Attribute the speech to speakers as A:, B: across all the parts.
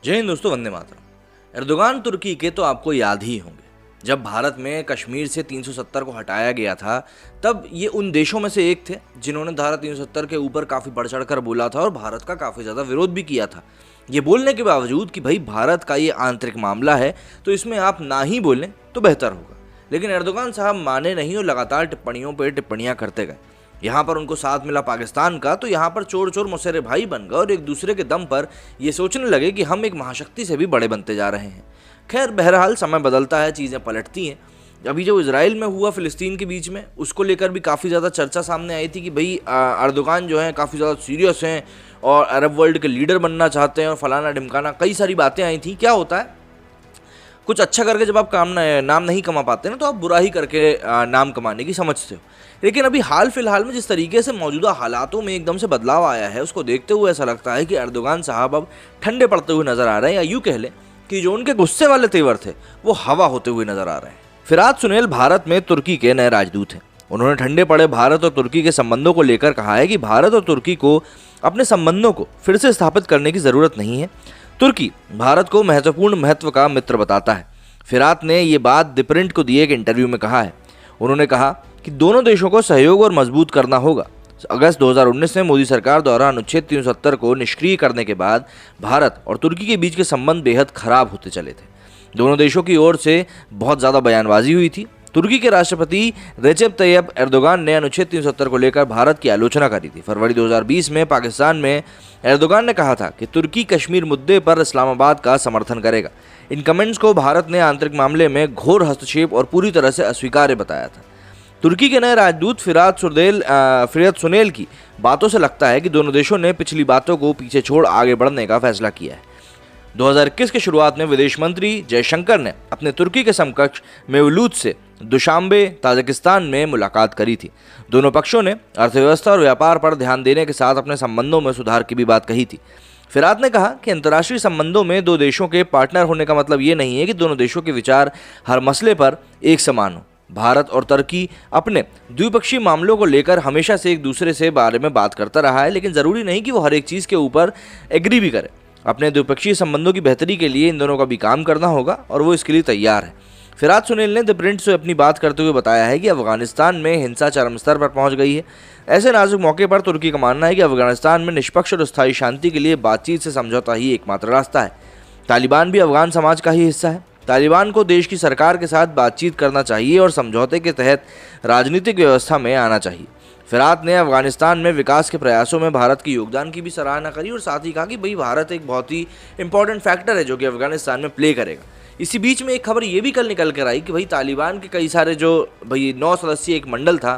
A: जय हिंद दोस्तों, वंदे मातरम। एर्दोगान तुर्की के तो आपको याद ही होंगे। जब भारत में कश्मीर से 370 को हटाया गया था, तब ये उन देशों में से एक थे जिन्होंने धारा 370 के ऊपर काफ़ी बढ़ चढ़ कर बोला था और भारत का काफ़ी ज़्यादा विरोध भी किया था। ये बोलने के बावजूद कि भाई भारत का ये आंतरिक मामला है, तो इसमें आप ना ही बोलें तो बेहतर होगा। लेकिन एर्दोगान साहब माने नहीं और लगातार टिप्पणियों पर टिप्पणियाँ करते गए। यहाँ पर उनको साथ मिला पाकिस्तान का, तो यहाँ पर चोर चोर मुसेरे भाई बन गए और एक दूसरे के दम पर ये सोचने लगे कि हम एक महाशक्ति से भी बड़े बनते जा रहे हैं। खैर, बहरहाल समय बदलता है, चीज़ें पलटती हैं। अभी जो इजराइल में हुआ फिलिस्तीन के बीच में, उसको लेकर भी काफ़ी ज़्यादा चर्चा सामने आई थी कि भाई एर्दोगान जो हैं काफ़ी ज़्यादा सीरियस हैं और अरब वर्ल्ड के लीडर बनना चाहते हैं और फलाना ढिमकाना, कई सारी बातें आई थी। क्या होता है, कुछ अच्छा करके जब आप नाम नहीं कमा पाते ना, तो आप बुरा ही करके नाम कमाने की समझते हो। लेकिन अभी हाल फिलहाल में जिस तरीके से मौजूदा हालातों में एकदम से बदलाव आया है, उसको देखते हुए ऐसा लगता है कि एर्दोगान साहब अब ठंडे पड़ते हुए नजर आ रहे हैं, या यूँ कह लें कि जो उनके गुस्से वाले तेवर थे वो हवा होते हुए नजर आ रहे हैं। फिरात सुनेल भारत में तुर्की के नए राजदूत हैं। उन्होंने ठंडे पड़े भारत और तुर्की के संबंधों को लेकर कहा है कि भारत और तुर्की को अपने संबंधों को फिर से स्थापित करने की जरूरत नहीं है। तुर्की भारत को महत्वपूर्ण महत्व का मित्र बताता है। फिरात ने ये बात द प्रिंट को दिए एक इंटरव्यू में कहा है। उन्होंने कहा कि दोनों देशों को सहयोग और मजबूत करना होगा। अगस्त 2019 में मोदी सरकार द्वारा अनुच्छेद 370 को निष्क्रिय करने के बाद भारत और तुर्की के बीच के संबंध बेहद खराब होते चले थे। दोनों देशों की ओर से बहुत ज़्यादा बयानबाजी हुई थी। तुर्की के राष्ट्रपति रेजेप तैयब एर्दोगान ने अनुच्छेद 370 को लेकर भारत की आलोचना करी थी। फरवरी 2020 में पाकिस्तान में एर्दोगान ने कहा था कि तुर्की कश्मीर मुद्दे पर इस्लामाबाद का समर्थन करेगा। इन कमेंट्स को भारत ने आंतरिक मामले में घोर हस्तक्षेप और पूरी तरह से अस्वीकार्य बताया था। तुर्की के नए राजदूत फिरात सुनेल की बातों से लगता है कि दोनों देशों ने पिछली बातों को पीछे छोड़ आगे बढ़ने का फैसला किया है। 2021 के शुरुआत में विदेश मंत्री जयशंकर ने अपने तुर्की के समकक्ष मेवलूद से दुशांबे ताजिकिस्तान में मुलाकात करी थी। दोनों पक्षों ने अर्थव्यवस्था और व्यापार पर ध्यान देने के साथ अपने संबंधों में सुधार की भी बात कही थी। फिरात ने कहा कि अंतर्राष्ट्रीय संबंधों में दो देशों के पार्टनर होने का मतलब ये नहीं है कि दोनों देशों के विचार हर मसले पर एक समान हो। भारत और तुर्की अपने द्विपक्षीय मामलों को लेकर हमेशा से एक दूसरे से बारे में बात करता रहा है, लेकिन ज़रूरी नहीं कि वो हर एक चीज़ के ऊपर एग्री भी करे। अपने द्विपक्षीय संबंधों की बेहतरी के लिए इन दोनों का भी काम करना होगा और वो इसके लिए तैयार है। फिरात सुनेल ने द प्रिंट से अपनी बात करते हुए बताया है कि अफगानिस्तान में हिंसा चरम स्तर पर पहुंच गई है। ऐसे नाजुक मौके पर तुर्की का मानना है कि अफगानिस्तान में निष्पक्ष और स्थायी शांति के लिए बातचीत से समझौता ही एकमात्र रास्ता है। तालिबान भी अफगान समाज का ही हिस्सा है। तालिबान को देश की सरकार के साथ बातचीत करना चाहिए और समझौते के तहत राजनीतिक व्यवस्था में आना चाहिए। फिरात ने अफगानिस्तान में विकास के प्रयासों में भारत के योगदान की भी सराहना करी और साथ ही कहा कि भाई भारत एक बहुत ही इंपॉर्टेंट फैक्टर है जो कि अफगानिस्तान में प्ले करेगा। इसी बीच में एक खबर ये भी कल निकल कर आई कि भाई तालिबान के कई सारे जो 9 सदस्यीय एक मंडल था,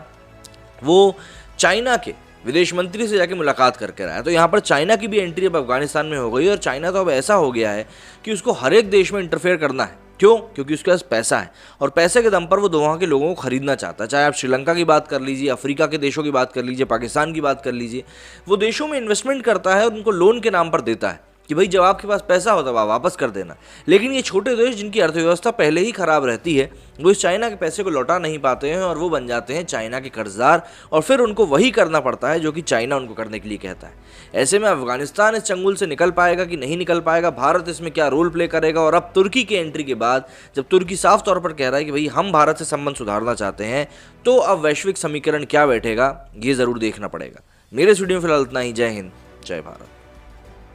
A: वो चाइना के विदेश मंत्री से जाके मुलाकात करके आया। तो यहाँ पर चाइना की भी एंट्री अब अफगानिस्तान में हो गई और चाइना तो अब ऐसा हो गया है कि उसको हर एक देश में इंटरफेयर करना है। क्यों? क्योंकि उसके पास पैसा है और पैसे के दम पर वो वहाँ के लोगों को खरीदना चाहता है। चाहे आप श्रीलंका की बात कर लीजिए, अफ्रीका के देशों की बात कर लीजिए, पाकिस्तान की बात कर लीजिए, वो देशों में इन्वेस्टमेंट करता है और उनको लोन के नाम पर देता है कि भाई जब आपके पास पैसा हो तब आप वापस कर देना। लेकिन ये छोटे देश जिनकी अर्थव्यवस्था पहले ही खराब रहती है, वो इस चाइना के पैसे को लौटा नहीं पाते हैं और वो बन जाते हैं चाइना के कर्जदार और फिर उनको वही करना पड़ता है जो कि चाइना उनको करने के लिए कहता है। ऐसे में अफगानिस्तान इस चंगुल से निकल पाएगा कि नहीं निकल पाएगा, भारत इसमें क्या रोल प्ले करेगा। और अब तुर्की की एंट्री के बाद जब तुर्की साफ तौर पर कह रहा है कि भाई हम भारत से संबंध सुधारना चाहते हैं, तो अब वैश्विक समीकरण क्या बैठेगा ये ज़रूर देखना पड़ेगा। मेरे इस वीडियो में फिलहाल इतना ही। जय हिंद, जय भारत।